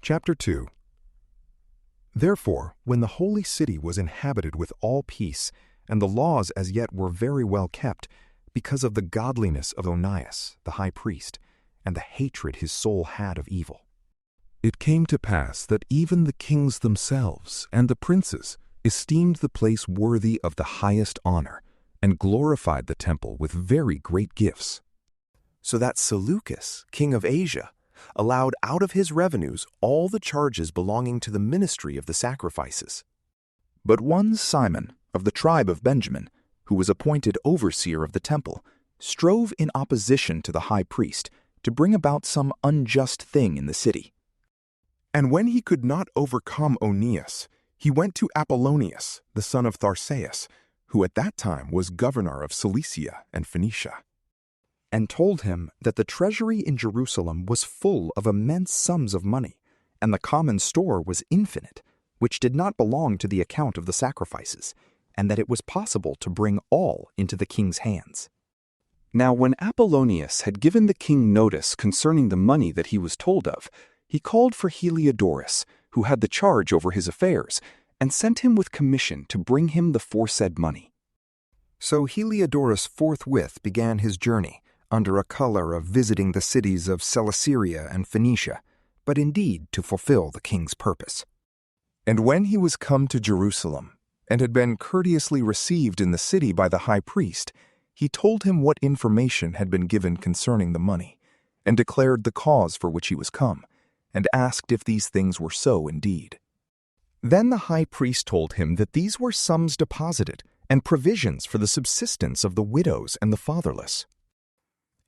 Chapter 2. Therefore, when the holy city was inhabited with all peace, and the laws as yet were very well kept, because of the godliness of Onias, the high priest, and the hatred his soul had of evil, it came to pass that even the kings themselves and the princes esteemed the place worthy of the highest honor, and glorified the temple with very great gifts. So that Seleucus, king of Asia, allowed out of his revenues all the charges belonging to the ministry of the sacrifices. But one Simon, of the tribe of Benjamin, who was appointed overseer of the temple, strove in opposition to the high priest to bring about some unjust thing in the city. And when he could not overcome Onias, he went to Apollonius, the son of Tharseus, who at that time was governor of Cilicia and Phoenicia, and told him that the treasury in Jerusalem was full of immense sums of money, and the common store was infinite, which did not belong to the account of the sacrifices, and that it was possible to bring all into the king's hands. Now when Apollonius had given the king notice concerning the money that he was told of, he called for Heliodorus, who had the charge over his affairs, and sent him with commission to bring him the foresaid money. So Heliodorus forthwith began his journey, under a color of visiting the cities of Cilicia and Phoenicia, but indeed to fulfill the king's purpose. And when he was come to Jerusalem, and had been courteously received in the city by the high priest, he told him what information had been given concerning the money, and declared the cause for which he was come, and asked if these things were so indeed. Then the high priest told him that these were sums deposited, and provisions for the subsistence of the widows and the fatherless,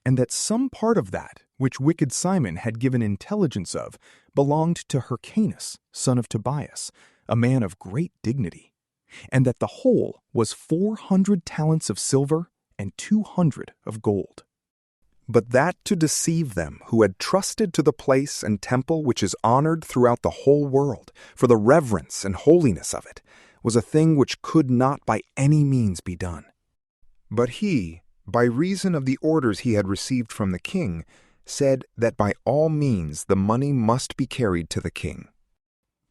and that some part of that which wicked Simon had given intelligence of belonged to Hyrcanus, son of Tobias, a man of great dignity, and that the whole was 400 talents of silver and 200 of gold. But that to deceive them who had trusted to the place and temple which is honored throughout the whole world for the reverence and holiness of it, was a thing which could not by any means be done. But he, by reason of the orders he had received from the king, said that by all means the money must be carried to the king.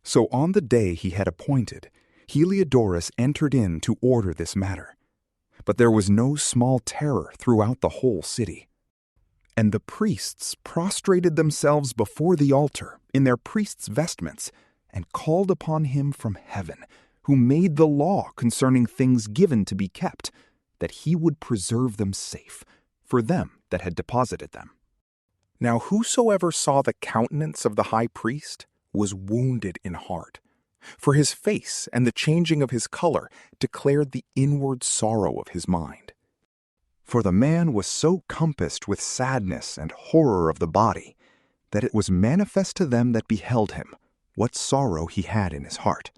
So on the day he had appointed, Heliodorus entered in to order this matter. But there was no small terror throughout the whole city. And the priests prostrated themselves before the altar in their priests' vestments, and called upon him from heaven, who made the law concerning things given to be kept, that he would preserve them safe, for them that had deposited them. Now whosoever saw the countenance of the high priest was wounded in heart, for his face and the changing of his color declared the inward sorrow of his mind. For the man was so compassed with sadness and horror of the body, that it was manifest to them that beheld him what sorrow he had in his heart.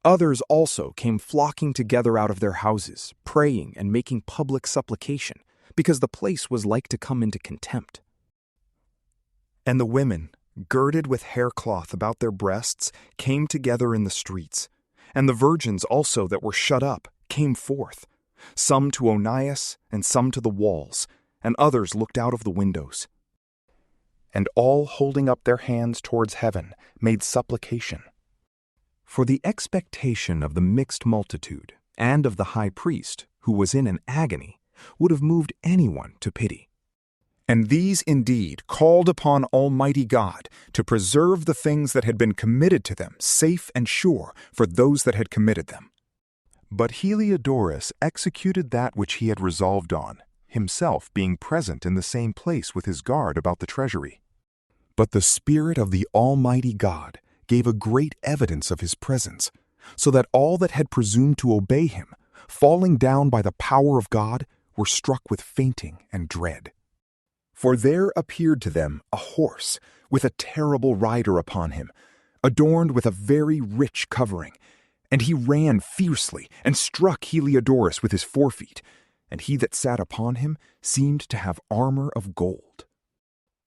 Others also came flocking together out of their houses, praying and making public supplication, because the place was like to come into contempt. And the women, girded with haircloth about their breasts, came together in the streets, and the virgins also that were shut up came forth, some to Onias, and some to the walls, and others looked out of the windows. And all holding up their hands towards heaven made supplication. For the expectation of the mixed multitude, and of the high priest, who was in an agony, would have moved anyone to pity. And these indeed called upon Almighty God to preserve the things that had been committed to them safe and sure for those that had committed them. But Heliodorus executed that which he had resolved on, himself being present in the same place with his guard about the treasury. But the Spirit of the Almighty God gave a great evidence of his presence, so that all that had presumed to obey him, falling down by the power of God, were struck with fainting and dread. For there appeared to them a horse with a terrible rider upon him, adorned with a very rich covering, and he ran fiercely and struck Heliodorus with his forefeet, and he that sat upon him seemed to have armor of gold.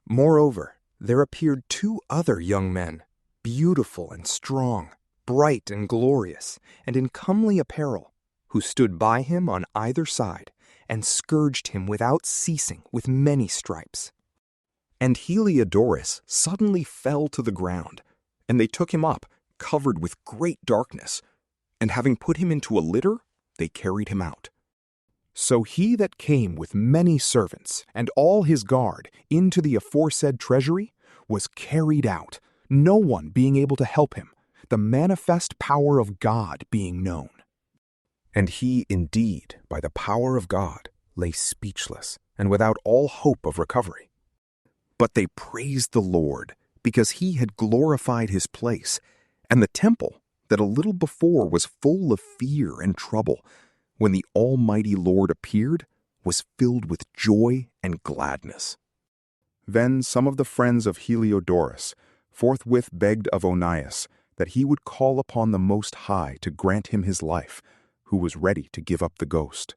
Moreover, there appeared 2 other young men, beautiful and strong, bright and glorious, and in comely apparel, who stood by him on either side, and scourged him without ceasing with many stripes. And Heliodorus suddenly fell to the ground, And they took him up, covered with great darkness, and having put him into a litter, they carried him out. So he that came with many servants and all his guard into the aforesaid treasury was carried out, no one being able to help him, the manifest power of God being known. And he indeed, by the power of God, lay speechless and without all hope of recovery. But they praised the Lord, because he had glorified his place, and the temple, that a little before was full of fear and trouble, when the Almighty Lord appeared, was filled with joy and gladness. Then some of the friends of Heliodorus forthwith begged of Onias that he would call upon the Most High to grant him his life, who was ready to give up the ghost.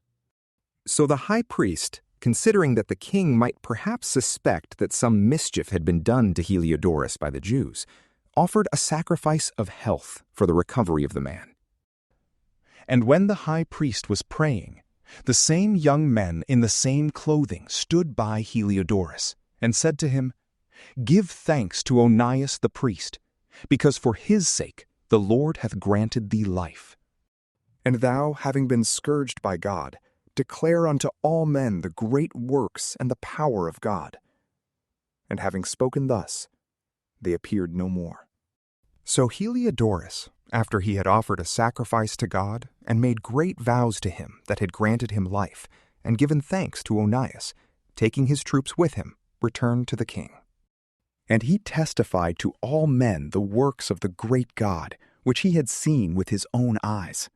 So the high priest, considering that the king might perhaps suspect that some mischief had been done to Heliodorus by the Jews, offered a sacrifice of health for the recovery of the man. And when the high priest was praying, the same young men in the same clothing stood by Heliodorus, and said to him, "Give thanks to Onias the priest, because for his sake the Lord hath granted thee life. And thou, having been scourged by God, declare unto all men the great works and the power of God." And having spoken thus, they appeared no more. So Heliodorus, after he had offered a sacrifice to God, and made great vows to him that had granted him life, and given thanks to Onias, taking his troops with him, returned to the king. And he testified to all men the works of the great God, which he had seen with his own eyes.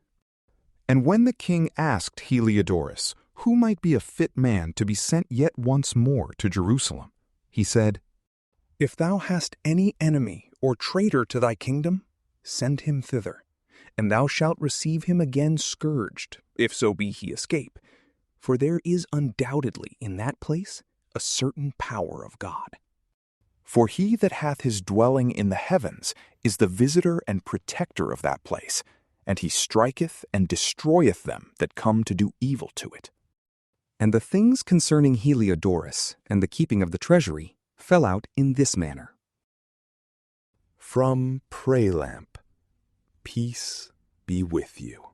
And when the king asked Heliodorus who might be a fit man to be sent yet once more to Jerusalem, he said, "If thou hast any enemy or traitor to thy kingdom, send him thither, and thou shalt receive him again scourged, if so be he escape. For there is undoubtedly in that place a certain power of God. For he that hath his dwelling in the heavens is the visitor and protector of that place, and he striketh and destroyeth them that come to do evil to it." And the things concerning Heliodorus and the keeping of the treasury fell out in this manner. From PrayLamp, peace be with you.